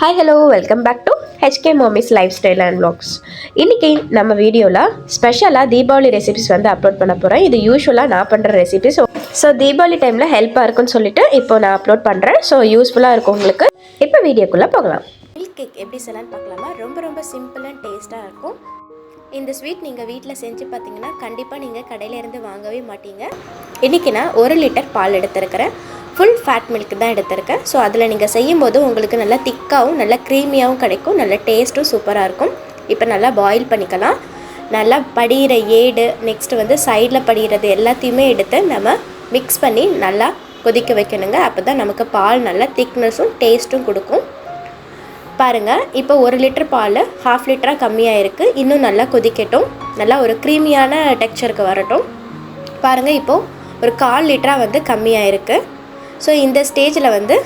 Hi hello welcome back to HK mummy's lifestyle and vlogs. இன்றைக்கி நம்ம வீடியோவில் ஸ்பெஷலாக தீபாவளி ரெசிபிஸ் வந்து அப்லோட் பண்ண போகிறேன். இது யூஸ்வலாக நான் பண்ணுற ரெசிபிஸ். ஸோ தீபாவளி டைமில் ஹெல்ப்பாக இருக்குன்னு சொல்லிட்டு இப்போ நான் அப்லோட் பண்ணுறேன். ஸோ யூஸ்ஃபுல்லாக இருக்கும் உங்களுக்கு. இப்போ வீடியோக்குள்ளே போகலாம். மில்க் கேக் எப்படி செய்யலான்னு பார்க்கலாமா? ரொம்ப சிம்பிள் அண்ட் டேஸ்ட்டாக இருக்கும். இந்த ஸ்வீட் நீங்கள் வீட்டில் செஞ்சு பார்த்தீங்கன்னா கண்டிப்பாக நீங்கள் கடையிலேருந்து வாங்கவே மாட்டீங்க. இன்றைக்கி நான் 1 லிட்டர் பால் எடுத்துருக்கிறேன். ஃபுல் ஃபேட் மில்க் தான் எடுத்திருக்கேன். ஸோ அதில் நீங்கள் செய்யும்போது உங்களுக்கு நல்லா திக்காகவும் நல்லா க்ரீமியாகவும் கிடைக்கும். நல்ல டேஸ்ட்டும் சூப்பராக இருக்கும். இப்போ நல்லா பாயில் பண்ணிக்கலாம். நல்லா படிகிற ஏடு, நெக்ஸ்ட்டு வந்து சைடில் படிகிறது எல்லாத்தையுமே எடுத்து நம்ம மிக்ஸ் பண்ணி நல்லா கொதிக்க வைக்கணுங்க. அப்போ தான் நமக்கு பால் நல்லா திக்னஸும் டேஸ்ட்டும் கொடுக்கும். பாருங்கள், இப்போ 1 லிட்டர் பால் 1/2 லிட்டராக கம்மியாக இருக்குது. இன்னும் நல்லா கொதிக்கட்டும். நல்லா ஒரு க்ரீமியான டெக்ஸ்சருக்கு வரட்டும். பாருங்கள், இப்போது ஒரு 1/4 லிட்டராக வந்து கம்மியாக இருக்குது. ஸோ இந்த ஸ்டேஜில் வந்து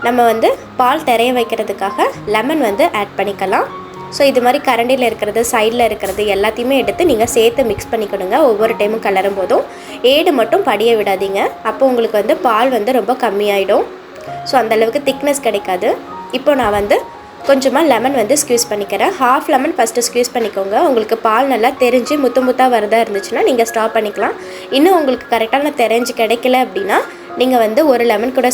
நம்ம வந்து பால் தெரிய வைக்கிறதுக்காக லெமன் வந்து ஆட் பண்ணிக்கலாம். ஸோ இது மாதிரி கரண்டியில் இருக்கிறது, சைடில் இருக்கிறது எல்லாத்தையுமே எடுத்து நீங்கள் சேர்த்து மிக்ஸ் பண்ணிக்கணுங்க. ஒவ்வொரு டைமும் கலரும் போதும் ஏடு மட்டும் படிய விடாதீங்க. அப்போ உங்களுக்கு வந்து பால் வந்து ரொம்ப கம்மியாயிடும். ஸோ அந்தளவுக்கு திக்னஸ் கிடைக்காது. இப்போ நான் வந்து கொஞ்சமாக லெமன் வந்து ஸ்க்யூஸ் பண்ணிக்கிறேன். 1/2 லெமன் ஃபஸ்ட்டு ஸ்க்யூஸ் பண்ணிக்கோங்க. உங்களுக்கு பால் நல்லா தெரிஞ்சு முத்தாக வரதா இருந்துச்சுன்னா நீங்கள் ஸ்டாப் பண்ணிக்கலாம். இன்னும் உங்களுக்கு கரெக்டான தெரிஞ்சு கிடைக்கல அப்படின்னா நீங்கள் வந்து 1 லெமன் கூட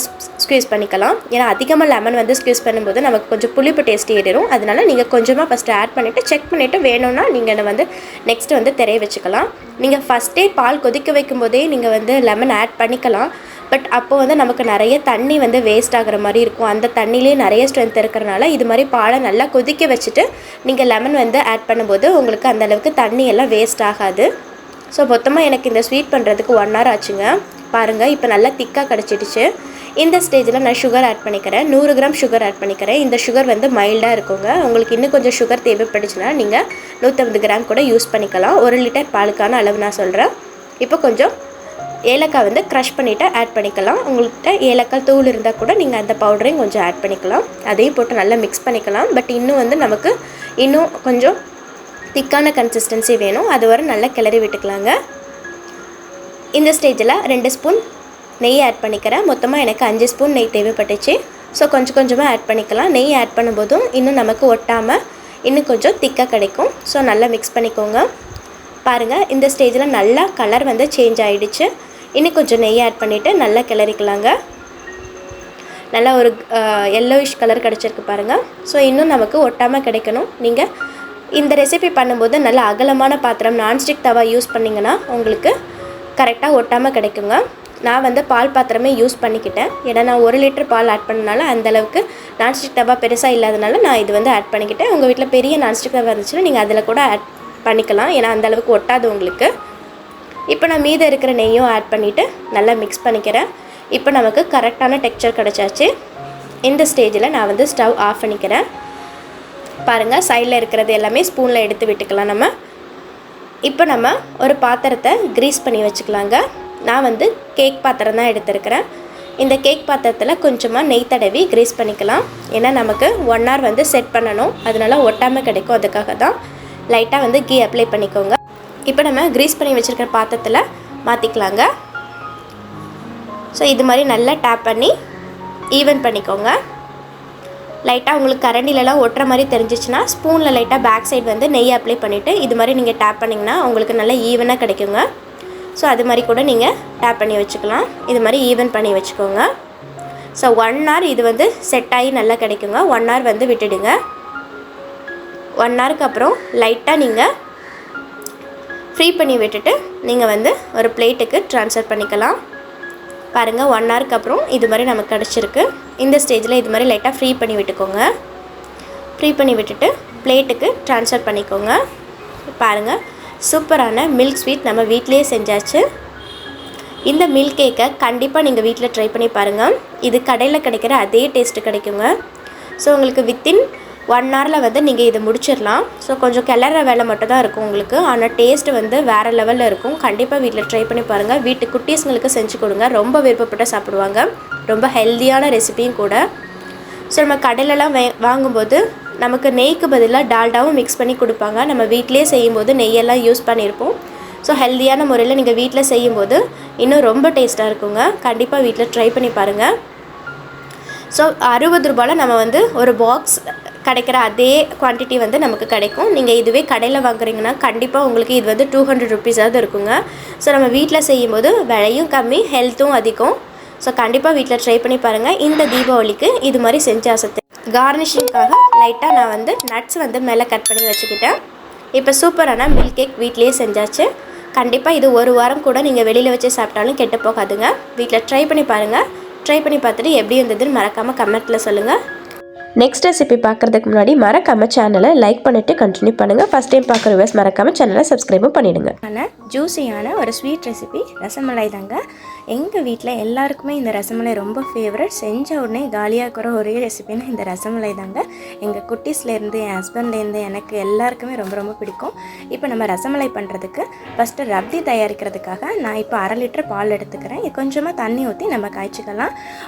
ஸ்க்யூஸ் பண்ணிக்கலாம். ஏன்னா அதிகமாக லெமன் வந்து ஸ்க்யூஸ் பண்ணும்போது நமக்கு கொஞ்சம் புளிப்பு டேஸ்ட் ஏறிடும். அதனால் நீங்கள் கொஞ்சமாக ஃபஸ்ட்டு ஆட் பண்ணிவிட்டு செக் பண்ணிவிட்டு வேணும்னா நீங்கள் வந்து நெக்ஸ்ட்டு வந்து தெரிய வச்சுக்கலாம். நீங்கள் ஃபஸ்ட்டே பால் கொதிக்க வைக்கும் போதே நீங்கள் வந்து லெமன் ஆட் பண்ணிக்கலாம். பட் அப்போ வந்து நமக்கு நிறைய தண்ணி வந்து வேஸ்ட் ஆகிற மாதிரி இருக்கும். அந்த தண்ணியிலே நிறைய ஸ்ட்ரென்த் இருக்கிறனால இது மாதிரி பாலை நல்லா கொதிக்க வச்சுட்டு நீங்கள் லெமன் வந்து ஆட் பண்ணும்போது உங்களுக்கு அந்தளவுக்கு தண்ணி எல்லாம் வேஸ்ட் ஆகாது. ஸோ மொத்தமாக எனக்கு இந்த ஸ்வீட் பண்ணுறதுக்கு 1 hour ஆச்சுங்க. பாருங்கள், இப்போ நல்லா திக்காக கிடச்சிடுச்சு. இந்த ஸ்டேஜில் நான் சுகர் ஆட் பண்ணிக்கிறேன். 100 கிராம் சுகர் ஆட் பண்ணிக்கிறேன். இந்த சுகர் வந்து மைல்டாக இருக்குங்க. உங்களுக்கு இன்னும் கொஞ்சம் சுகர் தேவைப்படுச்சுன்னா நீங்கள் 150 கிராம் கூட யூஸ் பண்ணிக்கலாம். 1 லிட்டர் பாலுக்கான அளவு நான் சொல்கிறேன். இப்போ கொஞ்சம் ஏலக்காய் வந்து க்ரஷ் பண்ணிவிட்டு ஆட் பண்ணிக்கலாம். உங்கள்கிட்ட ஏலக்காய் தூள் இருந்தால் கூட நீங்கள் அந்த பவுடரையும் கொஞ்சம் ஆட் பண்ணிக்கலாம். அதையும் போட்டு நல்லா மிக்ஸ் பண்ணிக்கலாம். பட் இன்னும் வந்து நமக்கு இன்னும் கொஞ்சம் திக்கான கன்சிஸ்டன்சி வேணும். அது வரை நல்லா கிளறி விட்டுக்கலாங்க. இந்த ஸ்டேஜில் 2 ஸ்பூன் நெய் ஆட் பண்ணிக்கிறேன். மொத்தமாக எனக்கு 5 ஸ்பூன் நெய் தேவைப்பட்டுச்சு. ஸோ கொஞ்சமாக ஆட் பண்ணிக்கலாம். நெய் ஆட் பண்ணும்போதும் இன்னும் நமக்கு ஒட்டாமல் இன்னும் கொஞ்சம் திக்காக கிடைக்கும். ஸோ நல்லா மிக்ஸ் பண்ணிக்கோங்க. பாருங்கள், இந்த ஸ்டேஜில் நல்லா கலர் வந்து சேஞ்ச் ஆகிடுச்சு. இன்னும் கொஞ்சம் நெய் ஆட் பண்ணிவிட்டு நல்லா கிளறிக்கலாங்க. நல்லா ஒரு எல்லோயிஷ் கலர் கிடச்சிருக்கு பாருங்கள். ஸோ இன்னும் நமக்கு ஒட்டாமல் கிடைக்கணும். நீங்கள் இந்த ரெசிபி பண்ணும்போது நல்லா அகலமான பாத்திரம், நான்ஸ்டிக் தவா யூஸ் பண்ணிங்கன்னா உங்களுக்கு கரெக்டாக ஒட்டாமல் கிடைக்குங்க. நான் வந்து பால் பாத்திரமே யூஸ் பண்ணிக்கிட்டேன். ஏன்னா நான் 1 லிட்டர் பால் ஆட் பண்ணனால அந்தளவுக்கு நான்ஸ்டிக் தவா பெருசாக இல்லாதனால நான் இது வந்து ஆட் பண்ணிக்கிட்டேன். உங்கள் வீட்டில் பெரிய நான்ஸ்டிக் தவா இருந்துச்சுன்னா நீங்கள் அதில் கூட ஆட் பண்ணிக்கலாம். ஏன்னா அந்தளவுக்கு ஒட்டாது உங்களுக்கு. இப்போ நான் மீதம் இருக்கிற நெய்யும் ஆட் பண்ணிவிட்டு நல்லா மிக்ஸ் பண்ணிக்கிறேன். இப்போ நமக்கு கரெக்டான டெக்ஸ்சர் கிடச்சாச்சு. இந்த ஸ்டேஜில் நான் வந்து ஸ்டவ் ஆஃப் பண்ணிக்கிறேன். பாருங்கள், சைடில் இருக்கிறது எல்லாமே ஸ்பூனில் எடுத்து விட்டுக்கலாம். இப்போ நம்ம ஒரு பாத்திரத்தை க்ரீஸ் பண்ணி வச்சுக்கலாங்க. நான் வந்து கேக் பாத்திரம் தான் எடுத்துருக்கிறேன். இந்த கேக் பாத்திரத்தில் கொஞ்சமாக நெய் தடவி க்ரீஸ் பண்ணிக்கலாம். ஏன்னா நமக்கு 1 hour வந்து செட் பண்ணணும். அதனால ஒட்டாமல் கிடைக்கும். அதுக்காக தான் லைட்டாக வந்து கீ அப்ளை பண்ணிக்கோங்க. இப்போ நம்ம க்ரீஸ் பண்ணி வச்சுருக்கிற பாத்திரத்தில் மாற்றிக்கலாங்க. ஸோ இது மாதிரி நல்லா டேப் பண்ணி ஈவன் பண்ணிக்கோங்க. லைட்டாக உங்களுக்கு கரண்டிலலாம் ஒட்டுற மாதிரி தெரிஞ்சிச்சுன்னா ஸ்பூனில் லைட்டாக பேக் சைடு வந்து நெய் அப்ளை பண்ணிவிட்டு இது மாதிரி நீங்கள் டேப் பண்ணிங்கன்னா உங்களுக்கு நல்லா ஈவனாக கிடைக்குங்க. ஸோ அது மாதிரி கூட நீங்கள் டேப் பண்ணி வச்சுக்கலாம். இது மாதிரி ஈவன் பண்ணி வச்சுக்கோங்க. ஸோ 1 hour இது வந்து செட் ஆகி நல்லா கிடைக்குங்க. 1 hour வந்து விட்டுடுங்க. 1 hourக்கு அப்புறம் லைட்டாக நீங்கள் ஃப்ரீ பண்ணி விட்டுட்டு நீங்கள் வந்து ஒரு பிளேட்டுக்கு ட்ரான்ஸ்ஃபர் பண்ணிக்கலாம். பாருங்கள், 1 hourக்கு அப்புறம் இது மாதிரி நமக்கு கிடச்சிருக்கு. இந்த ஸ்டேஜில் இது மாதிரி லைட்டாக ஃப்ரீ பண்ணி விட்டுக்கோங்க. ஃப்ரீ பண்ணி விட்டுட்டு பிளேட்டுக்கு ட்ரான்ஸ்ஃபர் பண்ணிக்கோங்க. பாருங்கள், சூப்பரான மில்க் ஸ்வீட் நம்ம வீட்டிலேயே செஞ்சாச்சு. இந்த மில்க் கேக்கை கண்டிப்பாக நீங்கள் வீட்டில் ட்ரை பண்ணி பாருங்கள். இது கடையில் கிடைக்கிற அதே டேஸ்ட்டு கிடைக்குங்க. ஸோ உங்களுக்கு வித்தின் 1 hourல வந்து நீங்கள் இதை முடிச்சிடலாம். ஸோ கொஞ்சம் கிளற வேலை மட்டும் தான் இருக்கும் உங்களுக்கு. ஆனால் டேஸ்ட்டு வந்து வேறு லெவலில் இருக்கும். கண்டிப்பாக வீட்டில் ட்ரை பண்ணி பாருங்கள். வீட்டு குட்டீஸுங்களுக்கு செஞ்சு கொடுங்க. ரொம்ப விருப்பப்பட்டு சாப்பிடுவாங்க. ரொம்ப ஹெல்த்தியான ரெசிபியும் கூட. ஸோ நம்ம கடையிலலாம் வாங்கும்போது நமக்கு நெய்க்கு பதிலாக டால்டாவும் மிக்ஸ் பண்ணி கொடுப்பாங்க. நம்ம வீட்டிலே செய்யும்போது நெய்யெல்லாம் யூஸ் பண்ணியிருப்போம். ஸோ ஹெல்த்தியான முறையில் நீங்கள் வீட்டில் செய்யும்போது இன்னும் ரொம்ப டேஸ்ட்டாக இருக்குங்க. கண்டிப்பாக வீட்டில் ட்ரை பண்ணி பாருங்கள். ஸோ 60 ரூபாயில் நம்ம வந்து ஒரு பாக்ஸ் கிடைக்கிற அதே குவான்டிட்டி வந்து நமக்கு கிடைக்கும். நீங்கள் இதுவே கடையில் வாங்குறீங்கன்னா கண்டிப்பாக உங்களுக்கு இது வந்து 200 ருபீஸாவது இருக்குங்க. ஸோ நம்ம வீட்டில் செய்யும்போது விலையும் கம்மி, ஹெல்த்தும் அதிகம். ஸோ கண்டிப்பாக வீட்டில் ட்ரை பண்ணி பாருங்கள். இந்த தீபாவளிக்கு இது மாதிரி செஞ்சு அசத்து. கார்னிஷிங்காக லைட்டாக நான் வந்து நட்ஸ் வந்து மேலே கட் பண்ணி வச்சுக்கிட்டேன். இப்போ சூப்பரான மில்க் கேக் வீட்லேயே செஞ்சாச்சு. கண்டிப்பாக இது ஒரு வாரம் கூட நீங்கள் வெளியில் வச்சு சாப்பிட்டாலும் கெட்டு போகாதுங்க. வீட்டில் ட்ரை பண்ணி பாருங்கள். ட்ரை பண்ணி பார்த்துட்டு எப்படி இருந்ததுன்னு மறக்காமல் கமெண்ட்டில் சொல்லுங்கள். நெக்ஸ்ட் ரெசிபி பார்க்குறதுக்கு முன்னாடி மறக்காமல் சேனலை லைக் பண்ணிவிட்டு கண்டினியூ பண்ணுங்கள். ஃபஸ்ட் டைம் பார்க்குற வியூவர்ஸ் மறக்காமல் சேனலை சப்ஸ்கிரைபும் பண்ணிவிடுங்க. ஆனால் ஜூஸியான ஒரு ஸ்வீட் ரெசிபி ரசமலாய் தாங்க. எங்கள் வீட்டில் எல்லாருக்குமே இந்த ரசமலாய் ரொம்ப ஃபேவரட். செஞ்ச உடனே காலியாகிற ஒரே ரெசிபின்னா இந்த ரசமலாய் தாங்க. எங்கள் குட்டீஸ்லேருந்து என் ஹஸ்பண்ட்லேருந்து எனக்கு எல்லாருக்குமே ரொம்ப ரொம்ப பிடிக்கும். இப்போ நம்ம ரசமலாய் பண்ணுறதுக்கு ஃபஸ்ட்டு ரப்தி தயாரிக்கிறதுக்காக நான் இப்போ 1/2 லிட்டர் பால் எடுத்துக்கிறேன். இது கொஞ்சமாக தண்ணி ஊற்றி நம்ம காய்ச்சிக்கலாம்.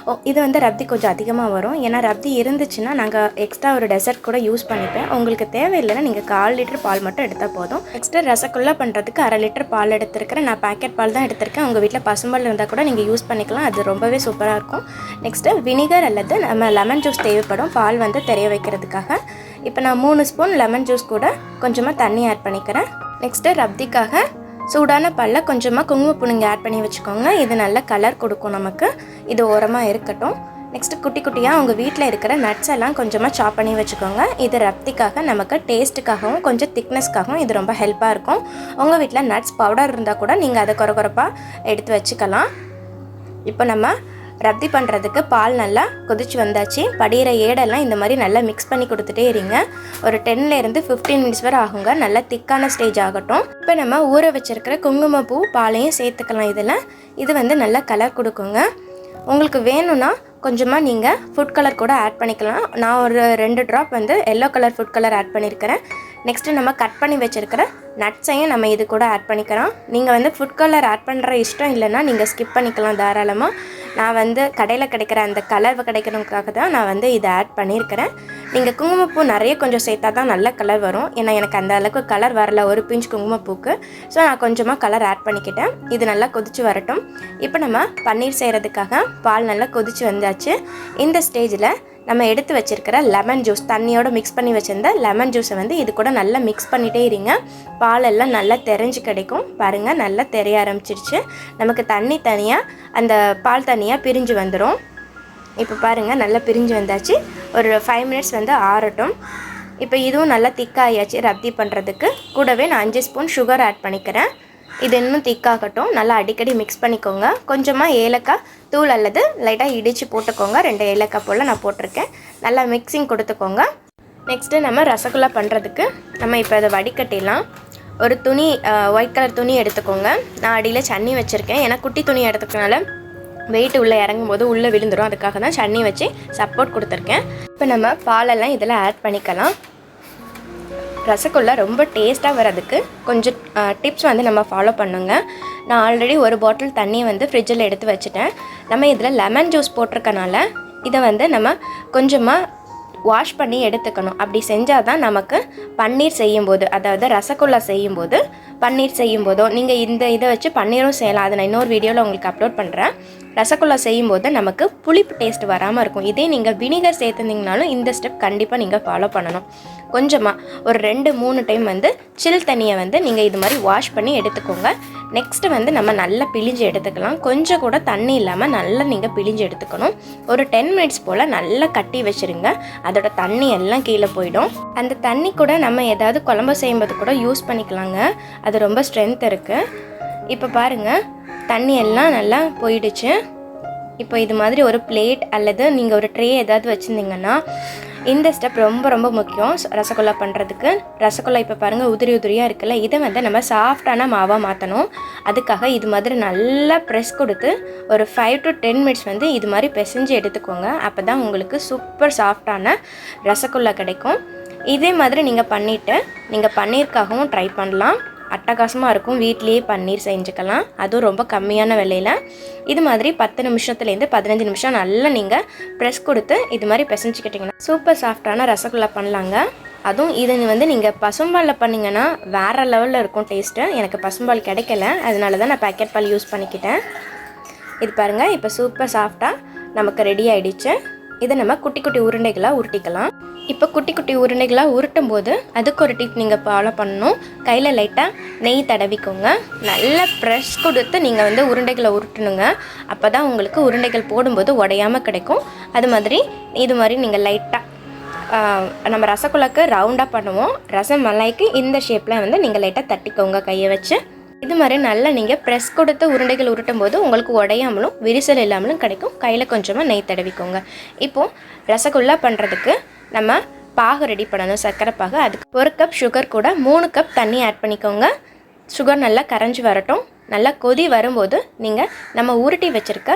இது வந்து ரப்தி கொஞ்சம் அதிகமாக வரும். ஏன்னா ரப்தி இருந்துச்சுன்னா நாங்கள் எக்ஸ்ட்ரா ஒரு டெசர்ட் கூட யூஸ் பண்ணிப்பேன். உங்களுக்கு தேவையில்லைன்னா நீங்கள் 1/4 லிட்டர் பால் மட்டும் எடுத்தால் போதும். நெக்ஸ்ட்டு ரசகுல்லா பண்ணுறதுக்கு 1/2 லிட்டர் பால் எடுத்துருக்கிறேன். நான் பேக்கெட் பால் தான் எடுத்திருக்கேன். உங்கள் வீட்டில் பசும்பால் இருந்தால் கூட நீங்கள் யூஸ் பண்ணிக்கலாம். அது ரொம்பவே சூப்பராக இருக்கும். நெக்ஸ்ட்டு வினிகர் அல்லது நம்ம லெமன் ஜூஸ் தேவைப்படும் பால் வந்து தெரிய வைக்கிறதுக்காக. இப்போ நான் 3 ஸ்பூன் லெமன் ஜூஸ் கூட கொஞ்சமாக தண்ணி ஆட் பண்ணிக்கிறேன். நெக்ஸ்ட்டு ரப்திக்காக சூடான பாலில் கொஞ்சமாக குங்குமப்பூ நீங்கள் ஆட் பண்ணி வச்சுக்கோங்க. இது நல்ல கலர் கொடுக்கும் நமக்கு. இது ஓரமாக இருக்கட்டும். நெக்ஸ்ட்டு குட்டி குட்டியாக உங்கள் வீட்டில் இருக்கிற நட்ஸ் எல்லாம் கொஞ்சமாக சாப் பண்ணி வச்சுக்கோங்க. இது ரப்திக்காக நமக்கு டேஸ்ட்டுக்காகவும் கொஞ்சம் திக்னஸ்க்காகவும் இது ரொம்ப ஹெல்ப்பாக இருக்கும். உங்கள் வீட்டில் நட்ஸ் பவுடர் இருந்தால் கூட நீங்கள் அதை குறப்பாக எடுத்து வச்சுக்கலாம். இப்போ நம்ம ரப்தி பண்ணுறதுக்கு பால் நல்லா கொதிச்சு வந்தாச்சு. படிகிற ஏடெல்லாம் இந்த மாதிரி நல்லா மிக்ஸ் பண்ணி கொடுத்துட்டே இருங்க. ஒரு 10லேருந்து 15 மினிட்ஸ் வரை ஆகுங்க. நல்லா திக்கான ஸ்டேஜ் ஆகட்டும். இப்போ நம்ம ஊற வச்சுருக்கிற குங்குமப்பூ பாலையும் சேர்த்துக்கலாம். இதில் இது வந்து நல்லா கலர் கொடுக்குங்க. உங்களுக்கு வேணும்னா கொஞ்சமாக நீங்கள் ஃபுட் கலர் கூட ஆட் பண்ணிக்கலாம். நான் ஒரு 2 ட்ராப் வந்து yellow colour food colour add பண்ணியிருக்கிறேன். நெக்ஸ்ட்டு நம்ம கட் பண்ணி வச்சுருக்கிற நட்ஸையும் நம்ம இது கூட ஆட் பண்ணிக்கலாம். நீங்கள் வந்து ஃபுட் கலர் ஆட் பண்ணுற இஷ்டம் இல்லைன்னா நீங்கள் ஸ்கிப் பண்ணிக்கலாம் தாராளமாக. நான் வந்து கடையில் கிடைக்கிற அந்த கலர் கிடைக்கிறதுக்காக தான் நான் வந்து இதை ஆட் பண்ணியிருக்கிறேன். நீங்கள் குங்குமப்பூ நிறைய கொஞ்சம் சேர்த்தா தான் நல்ல கலர் வரும். ஏன்னா எனக்கு அந்த அளவுக்கு கலர் வரல ஒரு பிஞ்ச் குங்குமப்பூக்கு. ஸோ நான் கொஞ்சமாக கலர் ஆட் பண்ணிக்கிட்டேன். இது நல்லா கொதிச்சு வரட்டும். இப்போ நம்ம பன்னீர் செய்கிறதுக்காக பால் நல்லா கொதிச்சு வந்தாச்சு. இந்த ஸ்டேஜில் நம்ம எடுத்து வச்சுருக்கிற லெமன் ஜூஸ் தண்ணியோடு மிக்ஸ் பண்ணி வச்சுருந்த லெமன் ஜூஸை வந்து இது கூட நல்லா மிக்ஸ் பண்ணிகிட்டே இருங்க. பாலெல்லாம் நல்லா தெரிஞ்சு கிடைக்கும். பாருங்கள் நல்லா தெரிய ஆரம்பிச்சிருச்சு. நமக்கு தண்ணி தனியாக அந்த பால் தனியாக பிரிஞ்சு வந்துடும். இப்போ பாருங்கள் நல்லா பிரிஞ்சு வந்தாச்சு. ஒரு 5 மினிட்ஸ் வந்து ஆறட்டும். இப்போ இதுவும் நல்லா திக்காகியாச்சு. ரப்தி பண்ணுறதுக்கு கூடவே நான் 5 ஸ்பூன் சுகர் ஆட் பண்ணிக்கிறேன். இது இன்னும் திக்காகட்டும். நல்லா அடிக்கடி மிக்ஸ் பண்ணிக்கோங்க. கொஞ்சமாக ஏலக்காய் தூள் அல்லது லைட்டாக இடித்து போட்டுக்கோங்க. 2 ஏலக்காய் போல் நான் போட்டிருக்கேன். நல்லா மிக்சிங் கொடுத்துக்கோங்க. நெக்ஸ்ட்டு நம்ம ரசகுல்லா பண்ணுறதுக்கு நம்ம இப்போ அதை வடிகட்டிடலாம். ஒரு துணி ஒயிட் கலர் துணி எடுத்துக்கோங்க. நான் அடியில் சன்னி வச்சுருக்கேன். ஏன்னா குட்டி துணி எடுத்துக்கனால வெயிட் உள்ளே இறங்கும் போது உள்ளே விழுந்துடும். அதுக்காக தான் சன்னி வச்சு சப்போர்ட் கொடுத்துருக்கேன். இப்போ நம்ம பாலெல்லாம் இதில் ஆட் பண்ணிக்கலாம். ரசகுல்லா ரொம்ப டேஸ்ட்டாக வர்றதுக்கு கொஞ்சம் டிப்ஸ் வந்து நம்ம ஃபாலோ பண்ணுங்க. நான் ஆல்ரெடி ஒரு பாட்டில் தண்ணியை வந்து ஃப்ரிட்ஜில் எடுத்து வச்சுட்டேன். நம்ம இதில் லெமன் ஜூஸ் போட்டிருக்கனால இதை வந்து நம்ம கொஞ்சமாக வாஷ் பண்ணி எடுத்துக்கணும். அப்படி செய்ஞ்சால் தான் நமக்கு பன்னீர் செய்யும்போது, அதாவது ரசகுல்லா செய்யும்போது பன்னீர் செய்யும்போதோ நீங்கள் இந்த இதை வச்சு பன்னீரும் செய்யலாம். அதை நான் இன்னொரு வீடியோவில் உங்களுக்கு அப்லோட் பண்ணுறேன். ரசகுல்லா செய்யும்போது நமக்கு புளிப்பு டேஸ்ட் வராமல் இருக்கும். இதே நீங்கள் வினிகர் சேர்த்துருந்தீங்கனாலும் இந்த ஸ்டெப் கண்டிப்பாக நீங்கள் ஃபாலோ பண்ணணும். கொஞ்சமாக ஒரு 2-3 டைம் வந்து சில் தண்ணியை வந்து நீங்கள் இது மாதிரி வாஷ் பண்ணி எடுத்துக்கோங்க. நெக்ஸ்ட்டு வந்து நம்ம நல்லா பிழிஞ்சு எடுத்துக்கலாம். கொஞ்சம் கூட தண்ணி இல்லாமல் நல்லா நீங்கள் பிழிஞ்சு எடுத்துக்கணும். ஒரு 10 மினிட்ஸ் போல் நல்லா கட்டி வச்சுருங்க. அதோட தண்ணி எல்லாம் கீழே போயிடும். அந்த தண்ணி கூட நம்ம ஏதாவது குழம்பு செய்யும்போது கூட யூஸ் பண்ணிக்கலாங்க. அது ரொம்ப ஸ்ட்ரென்த் இருக்குது. இப்போ பாருங்கள் தண்ணி எல்லாம் நல்லா போயிடுச்சு. இப்போ இது மாதிரி ஒரு பிளேட் அல்லது நீங்கள் ஒரு ட்ரே ஏதாவது வச்சுருந்தீங்கன்னா இந்த ஸ்டெப் ரொம்ப ரொம்ப முக்கியம் ரசகுல்லா பண்ணுறதுக்கு. ரசகுல்லா இப்போ பாருங்கள் உதிரி உதிரியாக இருக்குல்ல, இதை வந்து நம்ம சாஃப்டான மாவாக மாற்றணும். அதுக்காக இது மாதிரி நல்லா ப்ரெஸ் கொடுத்து ஒரு 5 to 10 மினிட்ஸ் வந்து இது மாதிரி பிசைஞ்சு எடுத்துக்கோங்க. அப்போ தான் உங்களுக்கு சூப்பர் சாஃப்டான ரசகுல்லா கிடைக்கும். இதே மாதிரி நீங்கள் பண்ணிவிட்டு நீங்கள் பன்னீருக்காகவும் ட்ரை பண்ணலாம். அட்டகாசமாக இருக்கும். வீட்லேயே பன்னீர் செஞ்சுக்கலாம். அதுவும் ரொம்ப கம்மியான விலையில். இது மாதிரி 10 நிமிஷத்துலேருந்து 15 நிமிஷம் நல்லா நீங்கள் ப்ரெஸ் கொடுத்து இது மாதிரி பிசைஞ்சிக்கிட்டிங்கன்னா சூப்பர் சாஃப்டான ரசகுல்லா பண்ணலாங்க. அதுவும் இது வந்து நீங்கள் பசும்பாலில் பண்ணிங்கன்னா வேறு லெவலில் இருக்கும் டேஸ்ட்டு. எனக்கு பசும்பால் கிடைக்கல, அதனால தான் நான் பேக்கெட் பால் யூஸ் பண்ணிக்கிட்டேன். இது பாருங்கள் இப்போ சூப்பர் சாஃப்டாக நமக்கு ரெடி ஆகிடுச்சு. இதை நம்ம குட்டி குட்டி உருண்டைகளாக உருட்டிக்கலாம். இப்போ குட்டி குட்டி உருண்டைகளாக உருட்டும் போது அதுக்கு ஒரு டிப் நீங்கள் ஃபாலோ பண்ணணும். கையில் லைட்டாக நெய் தடவிக்கோங்க. நல்லா ப்ரெஷ் கொடுத்து நீங்கள் வந்து உருண்டைகளை உருட்டணுங்க. அப்போ தான் உங்களுக்கு உருண்டைகள் போடும்போது உடையாமல் கிடைக்கும். அது மாதிரி இது மாதிரி நீங்கள் லைட்டாக நம்ம ரசகுல்லாக்கு ரவுண்டாக பண்ணுவோம், ரசமலாய்க்கு இந்த ஷேப்பில் வந்து நீங்கள் லைட்டாக தட்டிக்கோங்க கையை வச்சு. இது மாதிரி நல்லா நீங்கள் ப்ரெஸ் கொடுத்து உருண்டைகள் உருட்டும் போது உங்களுக்கு உடையாமலும் விரிசல் இல்லாமலும் கிடைக்கும். கையில் கொஞ்சமாக நெய் தடவிக்கோங்க. இப்போது ரசகுல்லா பண்ணுறதுக்கு நம்ம பாகு ரெடி பண்ணணும், சர்க்கரை பாகு. அதுக்கு 1 கப் சுகர் கூட 3 கப் தண்ணி ஆட் பண்ணிக்கோங்க. சுகர் நல்லா கரைஞ்சி வரட்டும். நல்லா கொதி வரும்போது நீங்கள் நம்ம உருட்டி வச்சுருக்க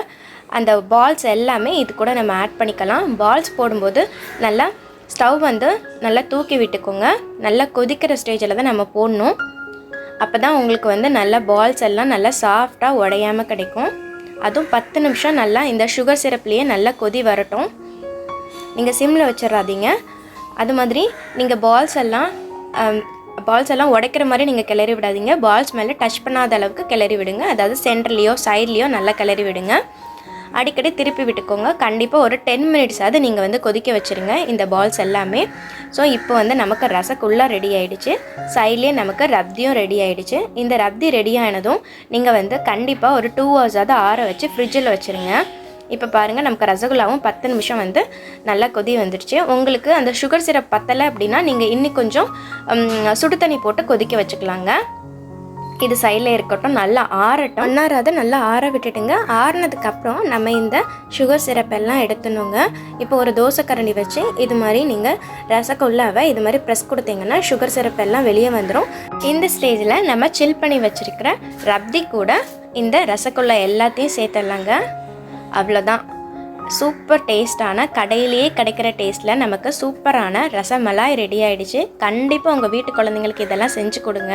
அந்த பால்ஸ் எல்லாமே இது கூட நம்ம ஆட் பண்ணிக்கலாம். பால்ஸ் போடும்போது நல்லா ஸ்டவ் வந்து நல்லா தூக்கி விட்டுக்கோங்க. நல்லா கொதிக்கிற ஸ்டேஜில் தான் நம்ம போடணும். அப்போ தான் உங்களுக்கு வந்து நல்லா பால்ஸ் எல்லாம் நல்லா சாஃப்டாக உடையாமல் கிடைக்கும். அதுவும் 10 நிமிஷம் நல்லா இந்த சுகர் சிரப்லேயே நல்லா கொதி வரட்டும். நீங்கள் சிம்மில் வச்சிடாதீங்க. அது மாதிரி நீங்கள் பால்ஸ் எல்லாம் உடைக்கிற மாதிரி நீங்கள் கிளறி விடாதீங்க. பால்ஸ் மேலே டச் பண்ணாத அளவுக்கு கிளறி விடுங்க. அதாவது சென்டர்லேயோ சைட்லேயோ நல்லா கிளறி விடுங்க. அடிக்கடி திருப்பி விட்டுக்கோங்க. கண்டிப்பாக ஒரு 10 மினிட்ஸ் அது நீங்கள் வந்து கொதிக்க வச்சுருங்க இந்த பால்ஸ் எல்லாமே. ஸோ இப்போ வந்து நமக்கு ரசகுல்லா ரெடி ஆகிடுச்சு. சைட்லேயே நமக்கு ரப்தியும் ரெடி ஆகிடுச்சு. இந்த ரப்தி ரெடி ஆனதும் நீங்கள் வந்து கண்டிப்பாக ஒரு 2 ஹவர்ஸாவது ஆற வச்சு ஃப்ரிட்ஜில் வச்சுருங்க. இப்போ பாருங்கள், நமக்கு ரசகுல்லாவும் 10 நிமிஷம் வந்து நல்லா கொதி வந்துடுச்சு. உங்களுக்கு அந்த சுகர் சிரப் பத்தலை அப்படின்னா நீங்கள் இன்னும் கொஞ்சம் சுடு தண்ணி போட்டு கொதிக்க வச்சுக்கலாங்க. இது சைடில் இருக்கட்டும், நல்லா ஆறட்டும். ஒன்னாராத நல்லா ஆற விட்டுட்டுங்க. ஆறினதுக்கப்புறம் நம்ம இந்த சுகர் சிரப்பெல்லாம் எடுத்துணுங்க. இப்போ ஒரு தோசை கரண்டி வச்சு இது மாதிரி நீங்கள் ரசகுல்லாவை இது மாதிரி ப்ரெஸ் கொடுத்தீங்கன்னா சுகர் சிரப் எல்லாம் வெளியே வந்துடும். இந்த ஸ்டேஜில் நம்ம சில் பண்ணி வச்சுருக்கிற ரப்தி கூட இந்த ரசகுல்லா எல்லாத்தையும் சேர்த்துடலாங்க. அவ்வளோதான். சூப்பர் டேஸ்டான, கடையிலேயே கிடைக்கிற டேஸ்ட்டில் நமக்கு சூப்பரான ரசமலாய் ரெடி ஆகிடுச்சு. கண்டிப்பாக உங்கள் வீட்டு குழந்தைங்களுக்கு இதெல்லாம் செஞ்சு கொடுங்க.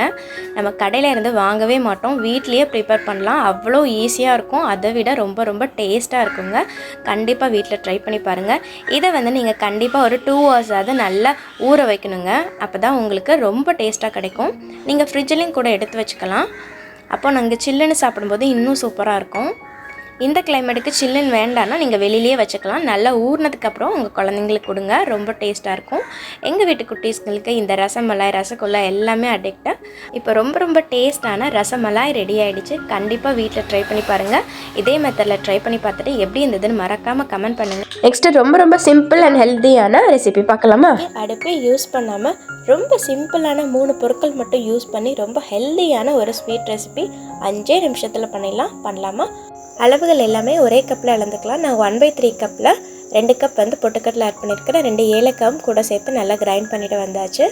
நம்ம கடையில் இருந்து வாங்கவே மாட்டோம், வீட்லேயே ப்ரிப்பேர் பண்ணலாம். அவ்வளோ ஈஸியாக இருக்கும். அதை விட ரொம்ப ரொம்ப டேஸ்ட்டாக இருக்குங்க. கண்டிப்பாக வீட்டில் ட்ரை பண்ணி பாருங்கள். இதை வந்து நீங்கள் கண்டிப்பாக ஒரு 2 ஹவர்ஸாவது நல்லா ஊற வைக்கணுங்க. அப்போ தான் உங்களுக்கு ரொம்ப டேஸ்ட்டாக கிடைக்கும். நீங்கள் ஃப்ரிட்ஜ்லேயும் கூட எடுத்து வச்சுக்கலாம். அப்போ நாங்கள் சில்லுன்னு சாப்பிடும்போது இன்னும் சூப்பராக இருக்கும். இந்த கிளைமேட்டுக்கு சில்லுன்னு வேண்டான்னா நீங்கள் வெளியிலேயே வச்சுக்கலாம். நல்லா ஊறினதுக்கப்புறம் உங்கள் குழந்தைங்களுக்கு கொடுங்க, ரொம்ப டேஸ்ட்டாக இருக்கும். எங்கள் வீட்டு குட்டீஸ்களுக்கு இந்த ரசமலாய் ரசகுல்லா எல்லாமே அடிக்டாக. இப்போ ரொம்ப ரொம்ப டேஸ்ட்டான ரசமலாய் ரெடி ஆகிடுச்சு. கண்டிப்பாக வீட்டில் ட்ரை பண்ணி பாருங்கள். இதே மெத்தடில் ட்ரை பண்ணி பார்த்துட்டு எப்படி இருந்ததுன்னு மறக்காமல் கமெண்ட் பண்ணுங்கள். நெக்ஸ்ட்டு ரொம்ப ரொம்ப சிம்பிள் அண்ட் ஹெல்த்தியான ரெசிபி பார்க்கலாமா? அடுப்பே யூஸ் பண்ணாமல் ரொம்ப சிம்பிளான 3 பொருட்கள் மட்டும் யூஸ் பண்ணி ரொம்ப ஹெல்த்தியான ஒரு ஸ்வீட் ரெசிபி 5 நிமிஷத்தில் பண்ணலாமா? அளவுகள் எல்லாமே ஒரே கப்பில் அளந்துக்கலாம். நான் 1/3 கப்பில் 2 கப் வந்து பொட்டுக்கடலை ஆட் பண்ணியிருக்கிறேன். 2 ஏலக்காயும் கூட சேர்த்து நல்லா கிரைண்ட் பண்ணிவிட்டு வந்தாச்சு.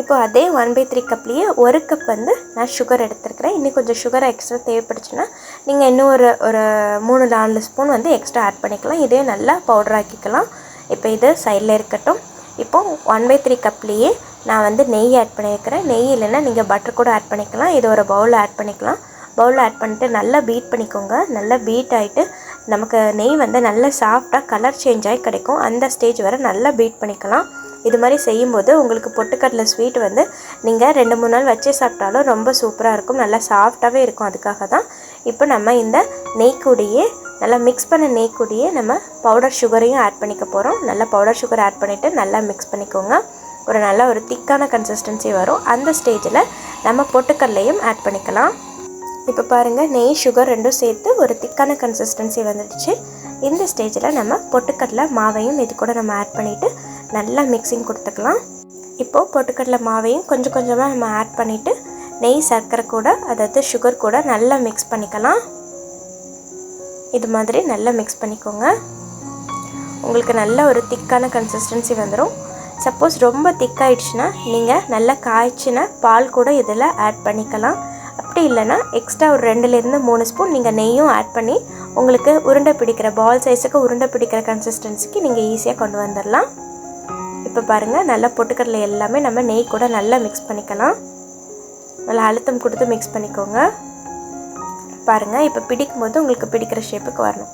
இப்போ அதே 1/3 கப்லேயே 1 கப் வந்து நான் சுகர் எடுத்துருக்கிறேன். இன்னும் கொஞ்சம் சுகர் எக்ஸ்ட்ரா தேவைப்படுச்சுன்னா நீங்கள் இன்னும் ஒரு 3-4 ஸ்பூன் வந்து எக்ஸ்ட்ரா ஆட் பண்ணிக்கலாம். இதே நல்லா பவுடர் ஆக்கிக்கலாம். இப்போ இது சைடில் இருக்கட்டும். இப்போ 1/3 கப்லேயே நான் வந்து நெய் ஆட் பண்ணியிருக்கிறேன். நெய் இல்லைன்னா நீங்கள் பட்டர் கூட ஆட் பண்ணிக்கலாம். இது ஒரு பவுலில் ஆட் பண்ணிக்கலாம். பவுலில் ஆட் பண்ணிட்டு நல்லா பீட் பண்ணிக்கோங்க. நல்லா பீட் ஆகிட்டு நமக்கு நெய் வந்து நல்லா சாஃப்டாக கலர் சேஞ்ச் ஆகி கிடைக்கும். அந்த ஸ்டேஜ் வரை நல்லா பீட் பண்ணிக்கலாம். இது மாதிரி செய்யும்போது உங்களுக்கு பொட்டுக்கடலை ஸ்வீட் வந்து நீங்கள் 2-3 நாள் வச்சு சாப்பிட்டாலும் ரொம்ப சூப்பராக இருக்கும். நல்லா சாஃப்டாகவே இருக்கும். அதுக்காக தான் இப்போ நம்ம இந்த நெய் கூடியே நல்லா மிக்ஸ் பண்ண நெய் கூடியே நம்ம பவுடர் சுகரையும் ஆட் பண்ணிக்க போகிறோம். நல்லா பவுடர் சுகர் ஆட் பண்ணிவிட்டு நல்லா மிக்ஸ் பண்ணிக்கோங்க. நல்ல ஒரு திக்கான கன்சிஸ்டன்சி வரும். அந்த ஸ்டேஜில் நம்ம பொட்டுக்கடலையும் ஆட் பண்ணிக்கலாம். இப்போ பாருங்கள், நெய் சுகர் ரெண்டும் சேர்த்து ஒரு திக்கான கன்சிஸ்டன்சி வந்துடுச்சு. இந்த ஸ்டேஜில் நம்ம பொட்டுக்கடலை மாவையும் இது கூட நம்ம ஆட் பண்ணிவிட்டு நல்லா மிக்சிங் கொடுத்துக்கலாம். இப்போது பொட்டுக்கடலை மாவையும் கொஞ்சம் கொஞ்சமாக நம்ம ஆட் பண்ணிவிட்டு நெய் சர்க்கரை கூட, அதாவது சுகர் கூட நல்லா மிக்ஸ் பண்ணிக்கலாம். இது மாதிரி நல்லா மிக்ஸ் பண்ணிக்கோங்க. உங்களுக்கு நல்ல ஒரு திக்கான கன்சிஸ்டன்சி வந்துடும். சப்போஸ் ரொம்ப திக்காயிடுச்சுன்னா நீங்கள் நல்லா காய்ச்சின பால் கூட இதில் ஆட் பண்ணிக்கலாம். அப்படி இல்லைன்னா எக்ஸ்ட்ரா ஒரு 2-3 ஸ்பூன் நீங்கள் நெய்யும் ஆட் பண்ணி உங்களுக்கு உருண்டை பிடிக்கிற பால் சைஸுக்கு உருண்டை பிடிக்கிற கன்சிஸ்டன்சிக்கு நீங்கள் ஈஸியாக கொண்டு வந்துடலாம். இப்போ பாருங்கள், நல்லா பொட்டுக்கடலை எல்லாமே நம்ம நெய் கூட நல்லா மிக்ஸ் பண்ணிக்கலாம். நல்லா அழுத்தம் கொடுத்து மிக்ஸ் பண்ணிக்கோங்க. பாருங்கள், இப்போ பிடிக்கும் போது உங்களுக்கு பிடிக்கிற ஷேப்புக்கு வரணும்.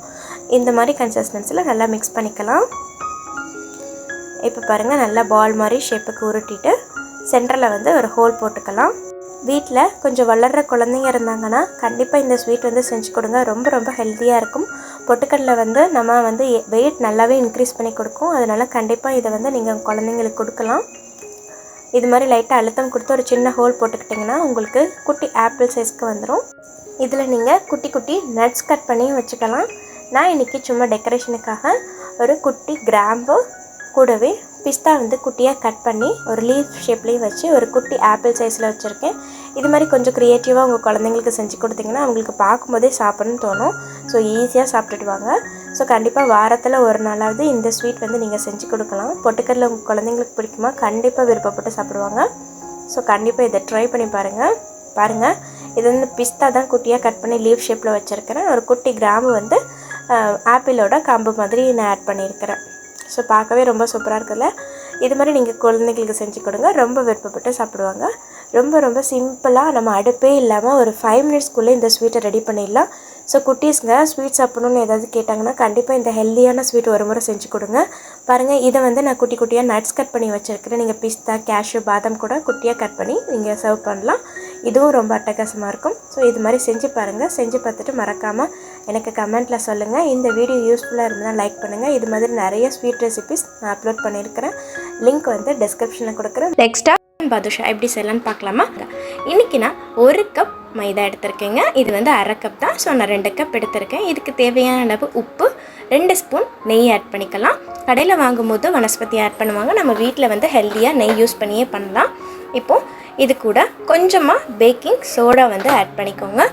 இந்த மாதிரி கன்சிஸ்டன்சியில் நல்லா மிக்ஸ் பண்ணிக்கலாம். இப்போ பாருங்கள், நல்லா பால் மாதிரி ஷேப்புக்கு உருட்டிட்டு சென்டரில் வந்து ஒரு ஹோல் போட்டுக்கலாம். வீட்டில் கொஞ்சம் வளர்கிற குழந்தைங்க இருந்தாங்கன்னா கண்டிப்பாக இந்த ஸ்வீட் வந்து செஞ்சு கொடுங்க. ரொம்ப ரொம்ப ஹெல்த்தியாக இருக்கும். பொட்டுக்கடலை வந்து நம்ம வந்து வெயிட் நல்லாவே இன்க்ரீஸ் பண்ணி கொடுக்கும். அதனால் கண்டிப்பாக இதை வந்து நீங்கள் குழந்தைங்களுக்கு கொடுக்கலாம். இது மாதிரி லைட்டாக அழுத்தம் கொடுத்து ஒரு சின்ன ஹோல் போட்டுக்கிட்டிங்கன்னா உங்களுக்கு குட்டி ஆப்பிள் சைஸ்க்கு வந்துடும். இதில் நீங்கள் குட்டி குட்டி நட்ஸ் கட் பண்ணியும் வச்சுக்கலாம். நான் இன்றைக்கி சும்மா டெக்கரேஷனுக்காக ஒரு குட்டி கிராம்பு கூடவே பிஸ்தா வந்து குட்டியாக கட் பண்ணி ஒரு லீஃப் ஷேப்லேயும் வச்சு ஒரு குட்டி ஆப்பிள் சைஸில் வச்சுருக்கேன். இது மாதிரி கொஞ்சம் க்ரியேட்டிவாக உங்கள் குழந்தைங்களுக்கு செஞ்சு கொடுத்தீங்கன்னா அவங்களுக்கு பார்க்கும்போதே சாப்பிட்ணுன்னு தோணும். ஸோ ஈஸியாக சாப்பிட்டுடுவாங்க. ஸோ கண்டிப்பாக வாரத்தில் ஒரு நாளாவது இந்த ஸ்வீட் வந்து நீங்கள் செஞ்சு கொடுக்கலாம். பொட்டுக்கடலை உங்கள் குழந்தைங்களுக்கு பிடிக்குமா? கண்டிப்பாக விருப்பப்பட்டு சாப்பிடுவாங்க. ஸோ கண்டிப்பாக இதை ட்ரை பண்ணி பாருங்கள். இது வந்து பிஸ்தா தான் குட்டியாக கட் பண்ணி லீஃப் ஷேப்பில் வச்சுருக்கிறேன். ஒரு குட்டி கிராம்பு வந்து ஆப்பிளோட காம்பு மாதிரி நான் ஆட் பண்ணியிருக்கிறேன். ஸோ பார்க்கவே ரொம்ப சூப்பராக இருக்குல்ல. இது மாதிரி நீங்கள் குழந்தைங்களுக்கு செஞ்சு கொடுங்க, ரொம்ப விருப்பப்பட்டு சாப்பிடுவாங்க. ரொம்ப ரொம்ப சிம்பிளாக நம்ம அடுப்பே இல்லாமல் ஒரு 5 மினிட்ஸ்க்குள்ளே இந்த ஸ்வீட்டை ரெடி பண்ணிடலாம். ஸோ குட்டீஸுங்க ஸ்வீட் சாப்பிடணுன்னு ஏதாவது கேட்டாங்கன்னா கண்டிப்பாக இந்த ஹெல்த்தியான ஸ்வீட் ஒரு முறை செஞ்சு கொடுங்க. பாருங்கள், இதை வந்து நான் குட்டி குட்டியாக நட்ஸ் கட் பண்ணி வச்சுருக்கிறேன். நீங்கள் பிஸ்தா, கேஷ்யூ, பாதாம் கூட குட்டியாக கட் பண்ணி நீங்கள் சர்வ் பண்ணலாம். இதுவும் ரொம்ப அட்டகாசமாக இருக்கும். ஸோ இது மாதிரி செஞ்சு பாருங்கள். செஞ்சு பார்த்துட்டு மறக்காமல் எனக்கு கமெண்ட்டில் சொல்லுங்கள். இந்த வீடியோ யூஸ்ஃபுல்லாக இருந்தால் லைக் பண்ணுங்கள். இது மாதிரி நிறைய ஸ்வீட் ரெசிபிஸ் நான் அப்லோட் பண்ணியிருக்கிறேன். லிங்க் வந்து டிஸ்கிரிப்ஷனில் கொடுக்குறேன். நெக்ஸ்ட்டாக பாதுஷா எப்படி செய்யலான்னு பார்க்கலாமா? இன்றைக்கி நான் 1 கப் மைதா எடுத்திருக்கேங்க. இது வந்து 1/2 கப் தான். ஸோ நான் 2 கப் எடுத்திருக்கேன். இதுக்கு தேவையான அளவு உப்பு, 2 ஸ்பூன் நெய் ஆட் பண்ணிக்கலாம். கடையில் வாங்கும்போது வனஸ்பதி ஆட் பண்ணுவாங்க. நம்ம வீட்டில் வந்து ஹெல்த்தியாக நெய் யூஸ் பண்ணியே பண்ணலாம். இப்போது இது கூட கொஞ்சமாக பேக்கிங் சோடா வந்து ஆட் பண்ணிக்கோங்க.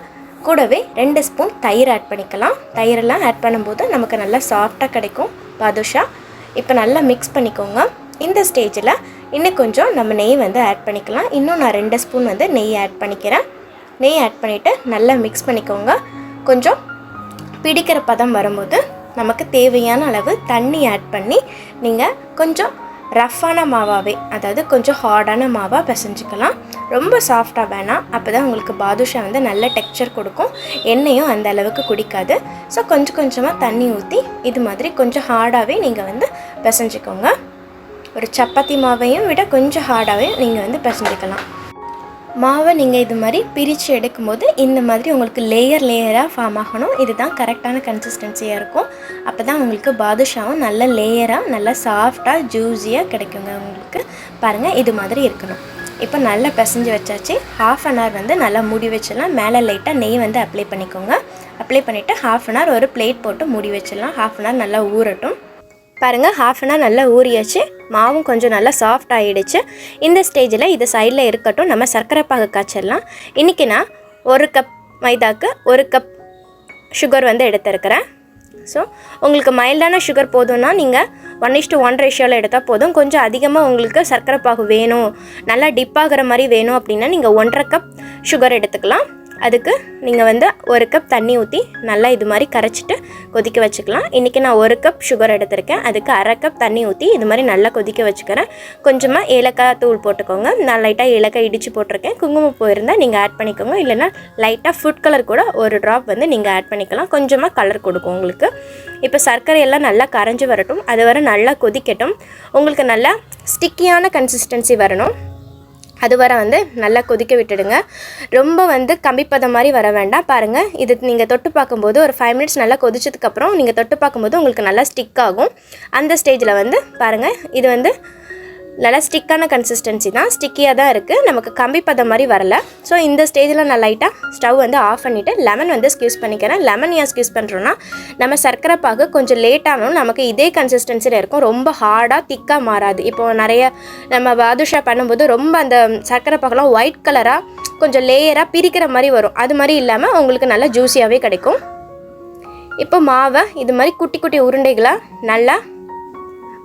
கூடவே 2 ஸ்பூன் தயிர் ஆட் பண்ணிக்கலாம். தயிரெல்லாம் ஆட் பண்ணும்போது நமக்கு நல்லா சாஃப்டாக கிடைக்கும் பாதுஷா. இப்போ நல்லா மிக்ஸ் பண்ணிக்கோங்க. இந்த ஸ்டேஜில் இன்னும் கொஞ்சம் நம்ம நெய் வந்து ஆட் பண்ணிக்கலாம். இன்னும் நான் 2 ஸ்பூன் வந்து நெய் ஆட் பண்ணிக்கிறேன். நெய் ஆட் பண்ணிவிட்டு நல்லா மிக்ஸ் பண்ணிக்கோங்க. கொஞ்சம் பிடிக்கிற பதம் வரும்போது நமக்கு தேவையான அளவு தண்ணி ஆட் பண்ணி நீங்கள் கொஞ்சம் ரஃப்பான மாவாகவே, அதாவது கொஞ்சம் ஹார்டான மாவாக பிசைஞ்சிக்கலாம். ரொம்ப சாஃப்டாக வேணாம். அப்போ தான் உங்களுக்கு பாதுஷா வந்து நல்ல டெக்ஸ்சர் கொடுக்கும். எண்ணெயும் அந்த அளவுக்கு குடிக்காது. ஸோ கொஞ்சம் கொஞ்சமாக தண்ணி ஊற்றி இது மாதிரி கொஞ்சம் ஹார்டாகவே நீங்கள் வந்து பிசைஞ்சிக்கோங்க. ஒரு சப்பாத்தி மாவையும் விட கொஞ்சம் ஹார்டாகவே நீங்கள் வந்து பிசைஞ்சிக்கலாம். மாவை நீங்கள் இது மாதிரி பிரித்து எடுக்கும்போது இந்த மாதிரி உங்களுக்கு லேயராக ஃபார்ம் ஆகணும். இதுதான் கரெக்டான கன்சிஸ்டன்சியாக இருக்கும். அப்போ தான் உங்களுக்கு பாதுஷாவும் நல்ல லேயராக நல்லா சாஃப்டாக ஜூஸியாக கிடைக்குங்க உங்களுக்கு. பாருங்கள், இது மாதிரி இருக்கணும். இப்போ நல்லா பிசைஞ்சு வச்சாச்சு. 1/2 அன் ஹவர் வந்து நல்லா மூடி வச்சிடலாம். மேலே லைட்டாக நெய் வந்து அப்ளை பண்ணிக்கோங்க. அப்ளை பண்ணிவிட்டு 1/2 அன் ஹவர் ஒரு பிளேட் போட்டு மூடி வச்சிடலாம். 1/2 அன் ஹவர் நல்லா ஊறட்டும். பாருங்கள், 1/2 அன் ஹவர் நல்லா ஊறியாச்சு. மாவும் கொஞ்சம் நல்லா சாஃப்ட் ஆகிடுச்சு. இந்த ஸ்டேஜில் இது சைடில் இருக்கட்டும். நம்ம சர்க்கரை பாகு காய்ச்சிடலாம். இன்றைக்கி நான் 1 கப் மைதாக்கு 1 கப் சுகர் வந்து எடுத்துருக்கிறேன். ஸோ உங்களுக்கு மைல்டான சுகர் போதும்னா நீங்கள் 1:1 ரேஷியோவில் எடுத்தால் போதும். கொஞ்சம் அதிகமாக உங்களுக்கு சர்க்கரை பாகு வேணும், நல்லா டிப் ஆகிற மாதிரி வேணும் அப்படின்னா நீங்கள் 1.5 கப் சுகர் எடுத்துக்கலாம். அதுக்கு நீங்கள் வந்து 1 கப் தண்ணி ஊற்றி நல்லா இது மாதிரி கரைச்சிட்டு கொதிக்க வச்சுக்கலாம். இன்றைக்கி நான் 1 கப் சுகர் எடுத்திருக்கேன். அதுக்கு 1/2 கப் தண்ணி ஊற்றி இது மாதிரி நல்லா கொதிக்க வச்சுக்கிறேன். கொஞ்சமாக ஏலக்காய் தூள் போட்டுக்கோங்க. நான் லைட்டாக ஏலக்காய் இடித்து போட்டிருக்கேன். குங்குமப்பூ இருந்தால் நீங்கள் ஆட் பண்ணிக்கோங்க. இல்லைனா லைட்டாக ஃபுட் கலர் கூட ஒரு ட்ராப் வந்து நீங்கள் ஆட் பண்ணிக்கலாம். கொஞ்சமாக கலர் கொடுக்கும் உங்களுக்கு. இப்போ சர்க்கரையெல்லாம் நல்லா கரைஞ்சி வரட்டும். அது வரை நல்லா கொதிக்கட்டும். உங்களுக்கு நல்லா ஸ்டிக்கியான கன்சிஸ்டன்சி வரணும். அது வரை வந்து நல்லா கொதிக்க விட்டுடுங்க. ரொம்ப வந்து கம்பிப்பதம் மாதிரி வர வேண்டாம். பாருங்கள், இது நீங்கள் தொட்டு பார்க்கும்போது ஒரு 5 மினிட்ஸ் நல்லா கொதிச்சதுக்கப்புறம் நீங்கள் தொட்டு பார்க்கும்போது உங்களுக்கு நல்லா ஸ்டிக் ஆகும். அந்த ஸ்டேஜில் வந்து பாருங்கள், இது வந்து நல்லா ஸ்டிக்கான கன்சிஸ்டன்சி தான், ஸ்டிக்கியாக தான் இருக்குது, நமக்கு கம்பி பதம் மாதிரி வரல. ஸோ இந்த ஸ்டேஜில் நான் லைட்டாக ஸ்டவ் வந்து ஆஃப் பண்ணிவிட்டு லெமன் வந்து ஸ்க்யூஸ் பண்ணிக்கிறேன். லெமன் ஏன் ஸ்க்யூஸ் பண்ணுறோன்னா நம்ம சர்க்கரை பாகு கொஞ்சம் லேட்டானாலும் நமக்கு இதே கன்சிஸ்டன்சியில் இருக்கும், ரொம்ப ஹார்டாக திக்காக மாறாது. இப்போது நிறைய நம்ம பாதுஷா பண்ணும்போது ரொம்ப அந்த சர்க்கரை பாகுலாம் ஒயிட் கலராக கொஞ்சம் லேயராக பிரிக்கிற மாதிரி வரும். அது மாதிரி இல்லாமல் உங்களுக்கு நல்லா ஜூஸியாகவே கிடைக்கும். இப்போ மாவை இது மாதிரி குட்டி குட்டி உருண்டைகளாக நல்லா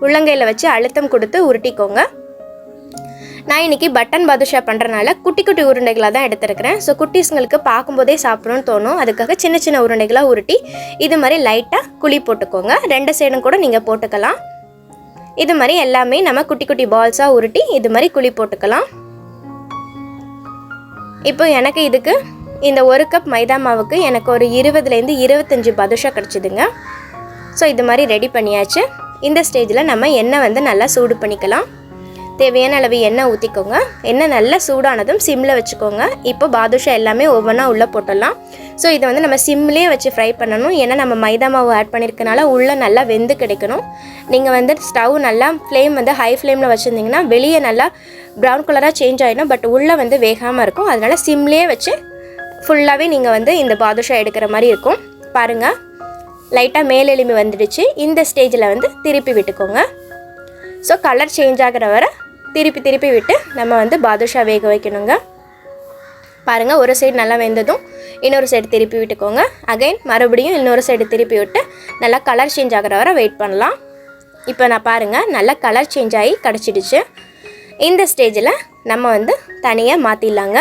உள்ளங்கையில் வச்சு அழுத்தம் கொடுத்து உருட்டிக்கோங்க. நான் இன்றைக்கி பட்டன் பாதுஷா பண்ணுறனால குட்டி குட்டி உருண்டைகளாக தான் எடுத்துருக்கிறேன். ஸோ குட்டீஸுங்களுக்கு பார்க்கும்போதே சாப்பிடணும்னு தோணும். அதுக்காக சின்ன சின்ன உருண்டைகளாக உருட்டி இது மாதிரி லைட்டாக குழி போட்டுக்கோங்க. 2 சைடும் கூட நீங்கள் போட்டுக்கலாம். இது மாதிரி எல்லாமே நம்ம குட்டி குட்டி பால்ஸாக உருட்டி இது மாதிரி குழி போட்டுக்கலாம். இப்போ எனக்கு இதுக்கு இந்த 1 கப் மைதா மாவுக்கு எனக்கு ஒரு 20லேருந்து 25 பாதுஷா கிடச்சிதுங்க. ஸோ இது மாதிரி ரெடி பண்ணியாச்சு. இந்த ஸ்டேஜில் நம்ம எண்ணெய் வந்து நல்லா சூடு பண்ணிக்கலாம். தேவையான அளவு எண்ணெய் ஊற்றிக்கோங்க. எண்ணெய் நல்லா சூடானதும் சிம்மில் வச்சுக்கோங்க. இப்போ பாதுஷா எல்லாமே ஒவ்வொன்றா உள்ளே போட்டுடலாம். ஸோ இதை வந்து நம்ம சிம்லேயே வச்சு ஃப்ரை பண்ணணும். ஏன்னா நம்ம மைதா மாவு ஆட் பண்ணியிருக்கனால உள்ளே நல்லா வெந்து கிடைக்கணும். நீங்கள் வந்து ஸ்டவ் நல்லா ஃப்ளேம் வந்து ஹை ஃப்ளேமில் வச்சுருந்தீங்கன்னா வெளியே நல்லா ப்ரௌன் கலராக சேஞ்ச் ஆகிடும், பட் உள்ளே வந்து வேகாமல் இருக்கும். அதனால் சிம்லேயே வச்சு ஃபுல்லாகவே நீங்கள் வந்து இந்த பாதுஷா எடுக்கிற மாதிரி இருக்கும். பாருங்கள், லைட்டாக மேலெலும்பி வந்துடுச்சு. இந்த ஸ்டேஜில் வந்து திருப்பி விட்டுக்கோங்க. ஸோ கலர் சேஞ்ச் ஆகிற வரை திருப்பி விட்டு நம்ம வந்து பாதுஷா வேக வைக்கணுங்க. பாருங்கள், ஒரு சைடு நல்லா வெந்ததும் இன்னொரு சைடு திருப்பி விட்டுக்கோங்க. அகைன் மறுபடியும் இன்னொரு சைடு திருப்பி விட்டு நல்லா கலர் சேஞ்ச் ஆகிற வரை வெயிட் பண்ணலாம். இப்போ நான் பாருங்கள், நல்லா கலர் சேஞ்ச் ஆகி கிடச்சிடுச்சு. இந்த ஸ்டேஜில் நம்ம வந்து தனியாக மாற்றிடலாங்க.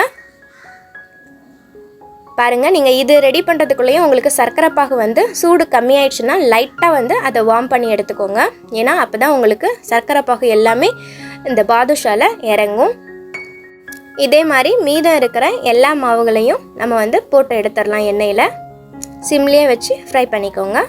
பாருங்கள், நீங்கள் இது ரெடி பண்ணுறதுக்குள்ளேயும் உங்களுக்கு சர்க்கரை பாகு வந்து சூடு கம்மியாயிடுச்சுன்னா லைட்டாக வந்து அதை வார்ம் பண்ணி எடுத்துக்கோங்க. ஏன்னா அப்போ தான் உங்களுக்கு சர்க்கரை பாகு எல்லாமே இந்த பாதுஷாவில் இறங்கும். இதே மாதிரி மீதம் இருக்கிற எல்லா மாவுகளையும் நம்ம வந்து போட்டு எடுத்துடலாம். எண்ணெயில் சிம்லேயே வச்சு ஃப்ரை பண்ணிக்கோங்க.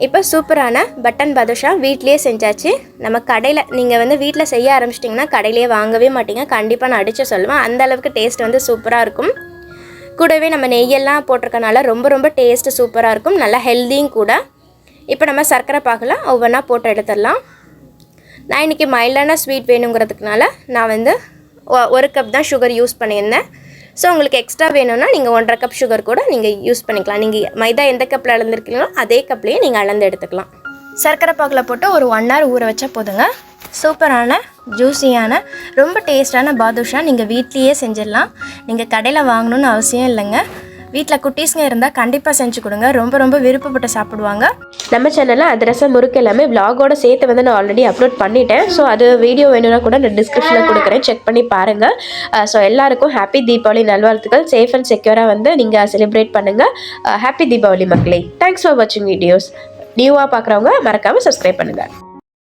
இப்போ சூப்பரான பட்டன் பாதுஷா வீட்லேயே செஞ்சாச்சு. நம்ம கடையில் நீங்கள் வந்து வீட்டில் செய்ய ஆரம்பிச்சிட்டிங்கன்னா கடையிலேயே வாங்கவே மாட்டீங்க. கண்டிப்பாக நான் அடித்து சொல்லுவேன், அந்த அளவுக்கு டேஸ்ட் வந்து சூப்பராக இருக்கும். கூடவே நம்ம நெய்யெல்லாம் போட்டிருக்கனால ரொம்ப டேஸ்ட்டு சூப்பராக இருக்கும். நல்லா ஹெல்த்தியும் கூட. இப்போ நம்ம சர்க்கரை பாகுலாம் ஒவ்வொன்றா போட்டு எடுத்துடலாம். நான் இன்றைக்கி மைல்டான ஸ்வீட் வேணுங்கிறதுக்குனால நான் வந்து 1 கப் தான் சுகர் யூஸ் பண்ணியிருந்தேன். ஸோ உங்களுக்கு எக்ஸ்ட்ரா வேணும்னா நீங்கள் 1.5 கப் சுகர் கூட நீங்கள் யூஸ் பண்ணிக்கலாம். நீங்கள் மைதா எந்த கப்பில் அளந்துருக்கீங்களோ அதே கப்லேயே நீங்கள் அளந்து எடுத்துக்கலாம். சர்க்கரை பாகில் போட்டு ஒரு 1 hour ஊற வச்சா போதுங்க. சூப்பரான ஜூஸியான ரொம்ப டேஸ்டான பாதுஷா நீங்கள் வீட்லேயே செஞ்சிடலாம். நீங்கள் கடையில் வாங்கணுன்னு அவசியம் இல்லைங்க. வீட்டில் குட்டீஸ்ங்க இருந்தால் கண்டிப்பாக செஞ்சு கொடுங்க. ரொம்ப விருப்பப்பட்டு சாப்பிடுவாங்க. நம்ம சேனலில் அதிரசம் முறுக்கு எல்லாமே விலாகோட சேர்த்து வந்து நான் ஆல்ரெடி அப்லோட் பண்ணிட்டேன். ஸோ அது வீடியோ வேணும்னா கூட நான் டிஸ்கிரிப்ஷனில் கொடுக்குறேன், செக் பண்ணி பாருங்கள். ஸோ எல்லாருக்கும் ஹாப்பி தீபாவளி நல்வாழ்த்துக்கள். சேஃப் அண்ட் செக்யூராக வந்து நீங்கள் செலிப்ரேட் பண்ணுங்கள். ஹாப்பி தீபாவளி மக்களே. தேங்க்ஸ் ஃபார் வாட்சிங் வீடியோஸ். நியூவாக பார்க்குறவங்க மறக்காமல் சப்ஸ்கிரைப் பண்ணுங்கள்.